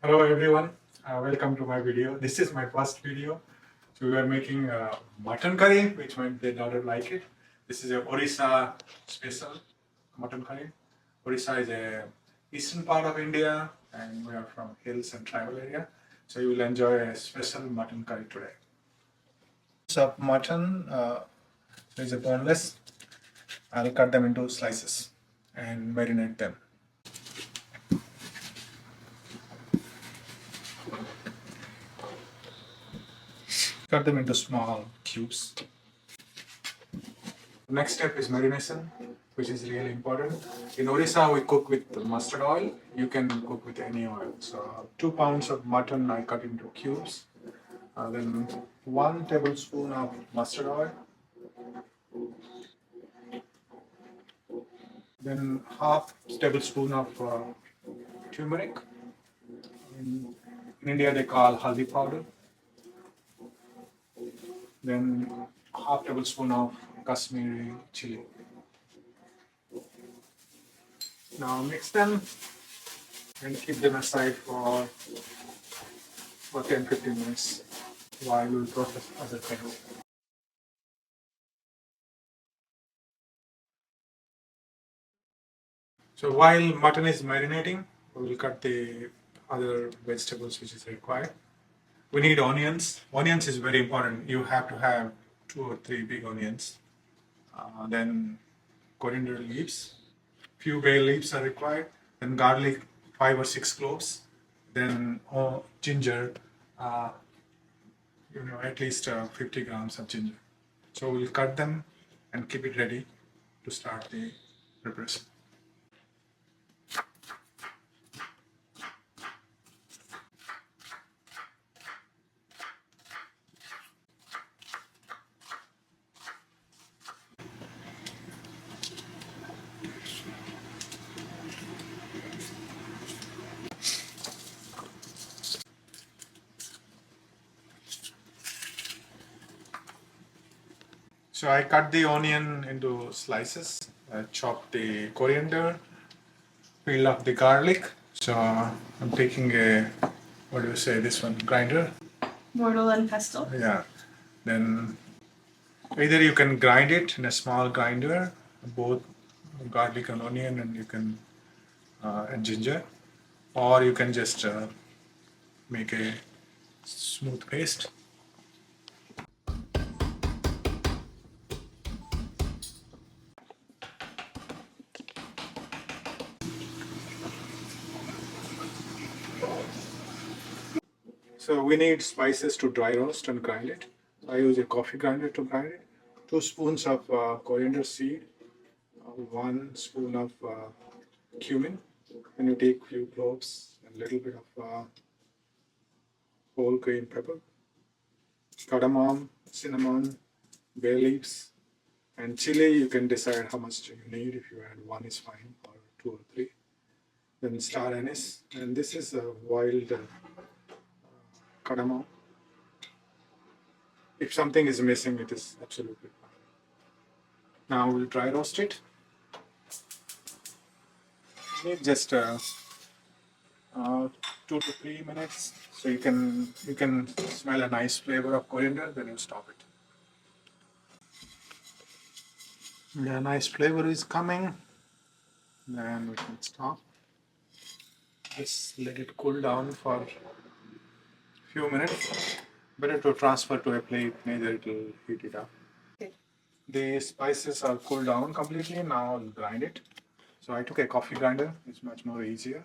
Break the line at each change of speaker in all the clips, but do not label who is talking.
Hello everyone, welcome to my video. This is my first video. So we are making mutton curry, which my daughter like it. This is a Odisha special mutton curry. Odisha is a eastern part of India, and we are from hills and tribal area. So you will enjoy a special mutton curry today. Of mutton is a boneless. I'll cut them into slices and marinate them. Cut them into small cubes. Next step is marination, which is really important. In Odisha, we cook with mustard oil. You can cook with any oil. So 2 pounds of mutton I cut into cubes. Then 1 tablespoon of mustard oil. Then half tablespoon of turmeric. In India, they call haldi powder. Then half tablespoon of Kashmiri chili. Now mix them and keep them aside for 10-15 minutes while we process other things. So while mutton is marinating, we will cut the other vegetables which is required. We need onions. Onions is very important. You have to have 2 or 3 big onions. Then coriander leaves. Few bay leaves are required. Then garlic, 5 or 6 cloves. Then ginger, uh, at least 50 grams of ginger. So we'll cut them and keep it ready to start the preparation. So I cut the onion into slices, chop the coriander, peel off the garlic. So I'm taking a, what do you say, this one, grinder?
Mortal and pestle.
Yeah. Then either you can grind it in a small grinder, both garlic and onion, and you can and ginger, or you can just make a smooth paste. So we need spices to dry roast and grind it. I use a coffee grinder to grind it. 2 spoons of coriander seed, 1 spoon of cumin. Then you take few cloves, a little bit of whole grain pepper, cardamom, cinnamon, bay leaves, and chili. You can decide how much you need. If you add one is fine, or 2 or 3. Then star anise, and this is a wild cardamom. If something is missing, it is absolutely fine. Now we'll dry roast it. Need just 2 to 3 minutes, so you can smell a nice flavor of coriander. Then you stop it. The nice flavor is coming. Then we can stop. Just let it cool down for a few minutes. Better to transfer to a plate, neither it will heat it up.
Okay.
The spices are cooled down completely. Now I'll grind it. So I took a coffee grinder. It's much more easier.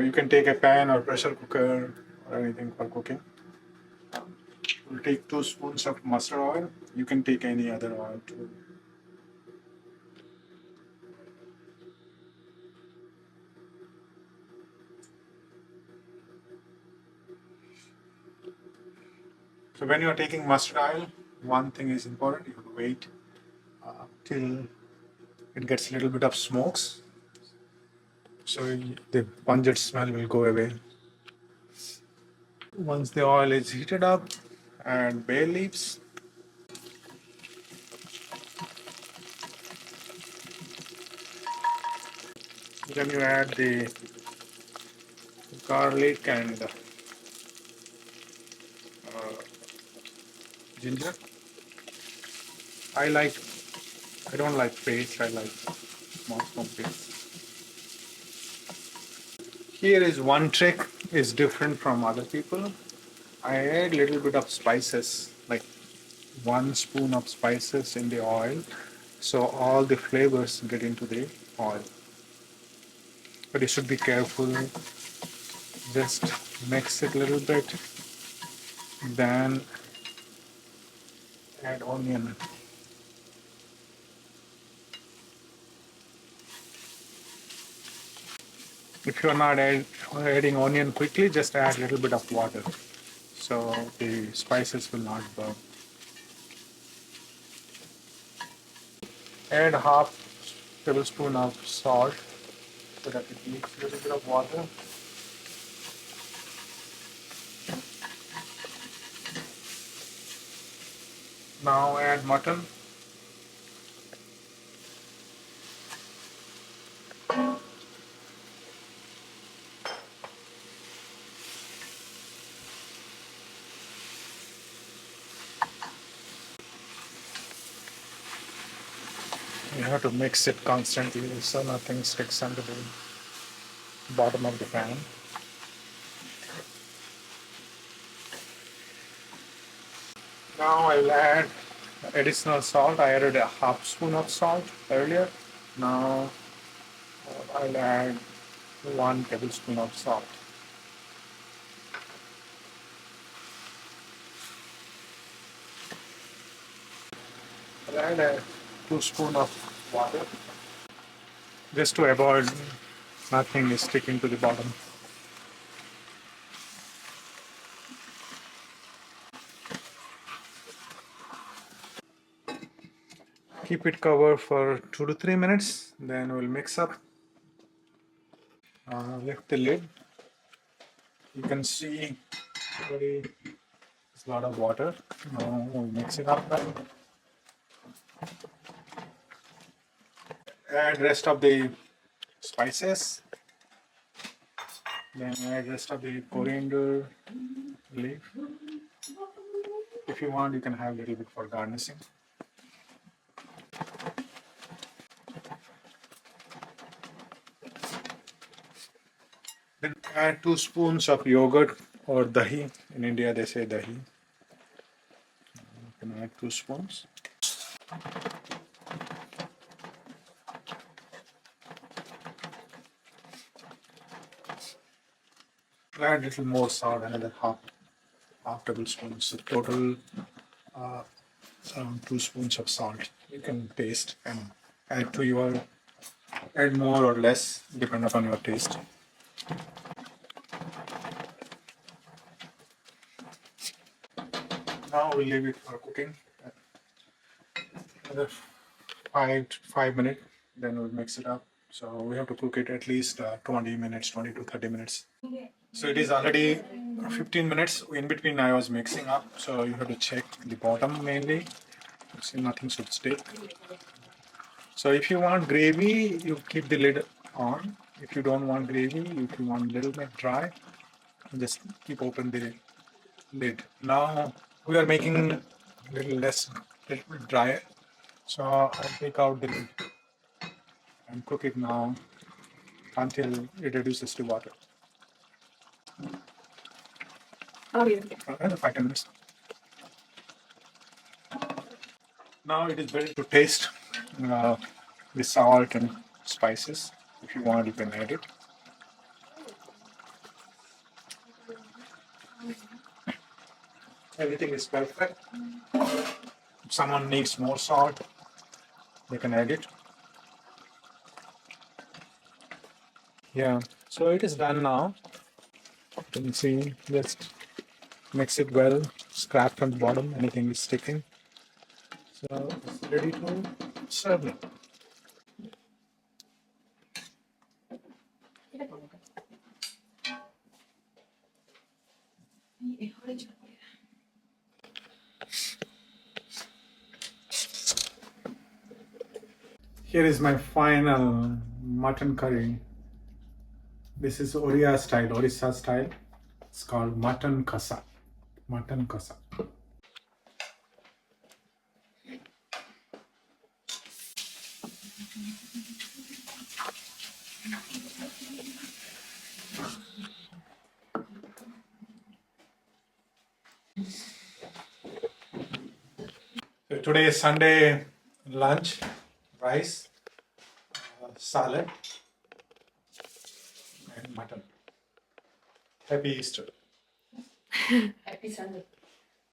You can take a pan or pressure cooker or anything for cooking. We'll take 2 spoons of mustard oil. You can take any other oil too. So when you are taking mustard oil, one thing is important: you have to wait till it gets a little bit of smokes, so the pungent smell will go away. Once the oil is heated up, add bay leaves. Then you add the garlic and ginger. I like. I don't like paste. I like small paste. Here is one trick is different from other people. I add little bit of spices, like 1 spoon of spices in the oil, so all the flavors get into the oil. But you should be careful. Just mix it a little bit, then add onion. If you're not adding onion quickly, just add a little bit of water, so the spices will not burn. Add half tablespoon of salt so that it needs a little bit of water. Now add mutton. You have to mix it constantly so nothing sticks under the bottom of the pan. Now I'll add additional salt. I added a half spoon of salt earlier. Now I'll add 1 tablespoon of salt. I'll add a 2 spoon of water just to avoid nothing is sticking to the bottom. Keep it covered for 2 to 3 minutes, then we'll mix up. Lift the lid. You can see already there's a lot of water. Now we'll mix it up. Add rest of the spices. Then add rest of the coriander leaf. If you want, you can have a little bit for garnishing. Then add 2 spoons of yogurt or dahi. In India, they say dahi. You can add 2 spoons. Add a little more salt, another half tablespoon. So total around 2 spoons of salt. You can taste and add more or less depending upon your taste. Now we'll leave it for cooking. Another 5 minutes, then we'll mix it up. So we have to cook it at least 20 minutes, 20 to 30 minutes. So it is already 15 minutes. In between, I was mixing up, so you have to check the bottom mainly. See, nothing should stick. So if you want gravy, you keep the lid on. If you don't want gravy, if you want a little bit dry, just keep open the lid. Now we are making a little bit dry. So I'll take out the lid and cook it now until it reduces to water. Another 5 minutes. Now it is ready to taste the salt and spices. If you want, you can add it. Everything is perfect. If someone needs more salt, they can add it. Yeah, so it is done now. You can see, just mix it well. scrap from the bottom, anything is sticking. So it's ready to serve now. Here is my final mutton curry. This is Odiya style, Odisha style. It's called Mutton Kasa. Mutton Kasa. So today is Sunday lunch, rice, salad, and mutton. Happy Easter.
Happy Sunday.